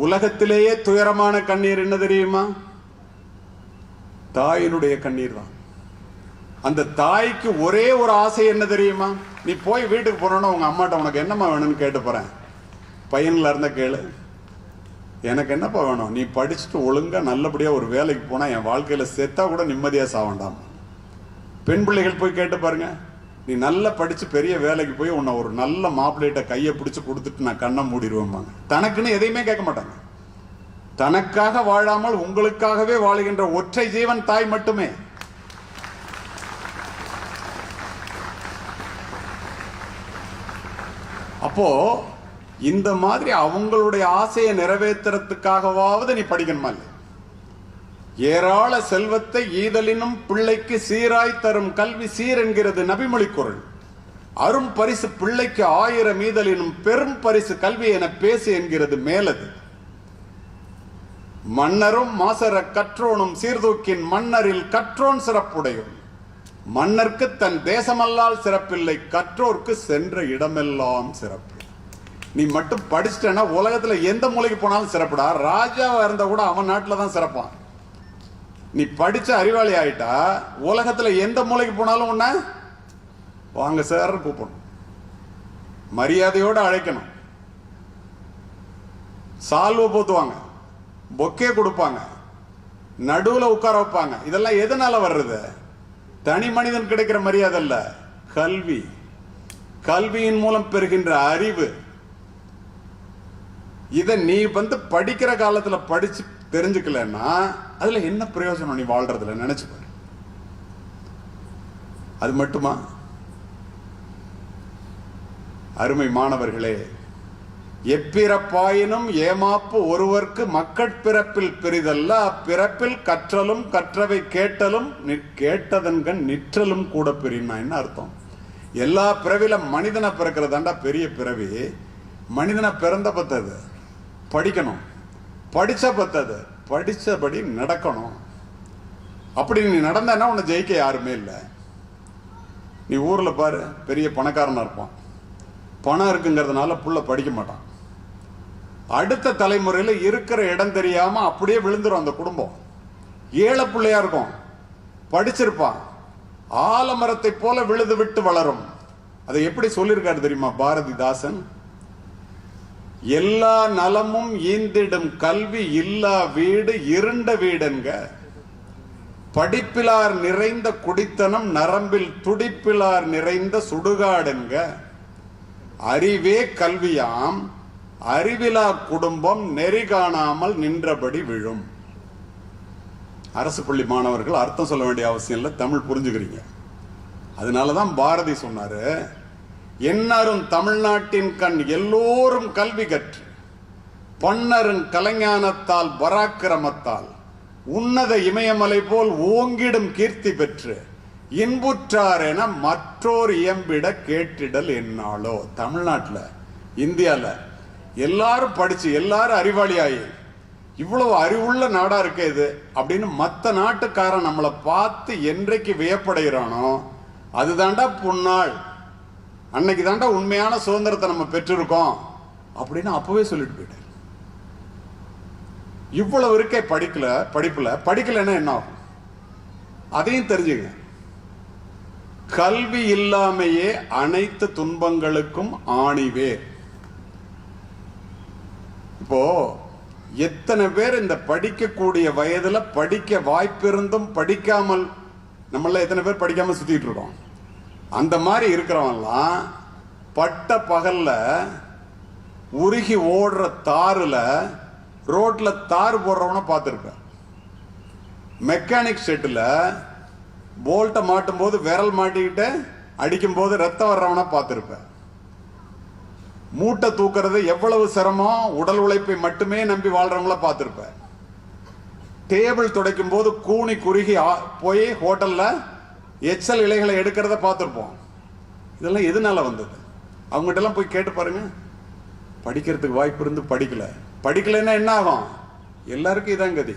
உலகத்திலேயே துயரமான கண்ணீர் என்ன தெரியுமா? தாயினுடைய கண்ணீர் தான். அந்த தாய்க்கு ஒரே ஒரு ஆசை என்ன தெரியுமா? நீ போய் வீட்டுக்கு போனோன்னா உங்க அம்மாட்ட உனக்கு என்னம்மா வேணும்னு கேட்டு போறேன். பையன்ல இருந்த கேளு, எனக்கு என்னப்பா வேணும், நீ படிச்சுட்டு ஒழுங்கா நல்லபடியா ஒரு வேலைக்கு போனா என் வாழ்க்கையில செத்தா கூட நிம்மதியா சாவண்டாம். பெண் பிள்ளைகள் போய் கேட்டு பாருங்க, நீ நல்லா படிச்சு பெரிய வேலைக்கு போய் உன்னை ஒரு நல்ல மாப்பிள்ளைகிட்ட கையை பிடிச்சு கொடுத்துட்டு நான் கண்ணை மூடிடுவேன். தனக்குன்னு எதையுமே கேட்க மாட்டாங்க. தனக்காக வாழாமல் உங்களுக்காகவே வாழுகின்ற ஒற்றை ஜீவன் தாய் மட்டுமே. அப்போ இந்த மாதிரி அவங்களுடைய ஆசையை நிறைவேற்றுறதுக்காகவாவது நீ படிக்கணுமா இல்லை? ஏராள செல்வத்தை ஈதலினும் பிள்ளைக்கு சீராய் தரும் கல்வி சீர் என்கிறது நபிமொழி குறள். அரும் பரிசு பிள்ளைக்கு 1000 ஈதலினும் பெரும் பரிசு கல்வி என பேசு என்கிறது மேலது. மன்னரும் மாசர கற்றோனும் சீர்தூக்கின் மன்னரில் கற்றோன் சிறப்புடையும். மன்னர்க்கு தன் தேசமல்லால் சிறப்பில்லை, கற்றோர்க்கு சென்ற இடமெல்லாம் சிறப்பு. நீ மட்டும் படிச்சிட்டேன்னா உலகத்துல எந்த மூலைக்கு போனாலும் சிறப்புடா. ராஜாவா இருந்தா கூட அவன் நாட்டில் தான் சிறப்பான். நீ படிச்ச அறிவாளி ஆயிட்டா உலகத்துல எந்த மூலைக்கு போனாலும் உன்ன வாங்க சார் கூப்பிடணும், மரியாதையோடு அழைக்கணும், சால்வை போத்துவாங்க, பொக்கே கொடுப்பாங்க, நடுவுல உட்கார வைப்பாங்க. இதெல்லாம் எதனால வர்றது? தனி மனிதன் கிடைக்கிற மரியாதை இல்ல, கல்வி. கல்வியின் மூலம் பெறுகின்ற அறிவு. இத நீ படிக்கிற காலத்துல படிச்சு தெரிஞ்சுக்கலன்னா அதுல என்ன பிரயோஜனம்? நீ வாழ்றதுல நினைச்சு பாரு. அது மட்டுமா? அருமை மாணவர்களே, எப்பிறப்பாயினும் ஏமாப்பு ஒருவர்க்கு மக்கட்பிறப்பில் பெரிதல்ல, அப்பிறப்பில் கற்றலும் கற்றவை கேட்டலும் கேட்டதன்கண் நிற்றலும் கூட பெரியனா. என்ன அர்த்தம்? எல்லா பிறவில மனிதனை பிறக்கிறதாண்டா பெரிய பிறவி. மனிதனை பிறந்த பத்தது படிக்கணும், படிச்ச பத்தது படிச்சபடி நடக்கணும். அப்படி நீ நடந்தனா உன்னை ஜெயிக்க யாருமே இல்லை. நீ ஊர்ல பாரு, பெரிய பணக்காரனா இருப்பான், பணம் இருக்குங்கிறதுனால புள்ள படிக்க மாட்டான். அடுத்த தலைமுறையில இருக்கிற இடம் தெரியாம அப்படியே விழுந்துரும் அந்த குடும்பம். ஏழை பிள்ளையா இருக்கும், படிச்சிருப்பான், ஆலமரத்தை போல விழுது விட்டு வளரும். அதை எப்படி சொல்லியிருக்காரு தெரியுமா பாரதிதாசன்? எல்லா நலமும் ஈந்திடும் கல்வி இல்லா வீடு இருண்ட வீடுங்க. படிப்பிலார் நிறைந்த குடித்தனம் நரம்பில் துடிப்பிலார் நிறைந்த சுடுகாடுங்க. அறிவே கல்வியாம் அறிவிலா குடும்பம் நெறி காணாமல் நின்றபடி விழும். அரசு பள்ளி மாணவர்கள் அர்த்தம் சொல்ல வேண்டிய அவசியம் இல்லை, தமிழ் புரிஞ்சுக்கிறீங்க. அதனாலதான் பாரதி சொன்னாரு, எண்ணரும் தமிழ்நாட்டின் கண் எல்லோரும் கல்வி கற்று பன்னரும் கலைஞானத்தால் பராக்கிரமத்தால் உன்னத இமயமலை போல் ஓங்கிடும் கீர்த்தி பெற்று இன்புற்றார் என மற்றோர் இயம்பிட கேட்டிடல் என்னாலோ. தமிழ்நாட்டில் இந்தியால எல்லாரும் படிச்சு எல்லாரும் அறிவாளியாயி இவ்வளவு அறிவுள்ள நாடா இருக்கு இது அப்படின்னு மற்ற நாட்டுக்காரன் நம்மளை பார்த்து என்றைக்கு வியப்படைகிறானோ அதுதாண்டா புன்னாள், அன்னைக்கு தாண்டா உண்மையான சுதந்திரத்தை நம்ம பெற்றிருக்கோம் அப்படின்னு அப்பவே சொல்லிட்டு போயிட்டார். இவ்வளவு இருக்கே படிக்கலன்னா என்ன ஆகும்? அதையும் தெரிஞ்சுங்க. கல்வி இல்லாமையே அனைத்து துன்பங்களுக்கும் ஆணிவே. இப்போ எத்தனை பேர் இந்த படிக்கக்கூடிய வயதுல படிக்க வாய்ப்பிருந்தும் படிக்காமல், நம்மள எத்தனை பேர் படிக்காம சுத்திட்டு இருக்கோம். அந்த மாதிரி இருக்கிறவன்லாம் பட்ட பகல்ல உருகி ஓடுற தாருல ரோட்ல தார் போடுறவன பார்த்துருப்ப. மெக்கானிக் ஷெட்ல போல்ட்டை மாட்டும் போது விரல் மாட்டிக்கிட்டு அடிக்கும் போது ரத்தம் வர்றவன பார்த்துருப்ப. மூட்டை தூக்குறது எவ்வளவு சிரமம், உடல் உழைப்பை மட்டுமே நம்பி வாழ்றவங்கள பார்த்துருப்ப. டேபிள் துடைக்கும் போது கூனி குறுகி போய் ஹோட்டல்ல எச்சல் இலைகளை எடுக்கிறத பார்த்துருப்போம். இதெல்லாம் எதனால வந்தது? அவங்ககிட்ட எல்லாம் போய் கேட்டு பாருங்க. படிக்கிறதுக்கு வாய்ப்பு இருந்து படிக்கலைன்னா என்ன ஆகும்? எல்லாருக்கும் இதான் கதி.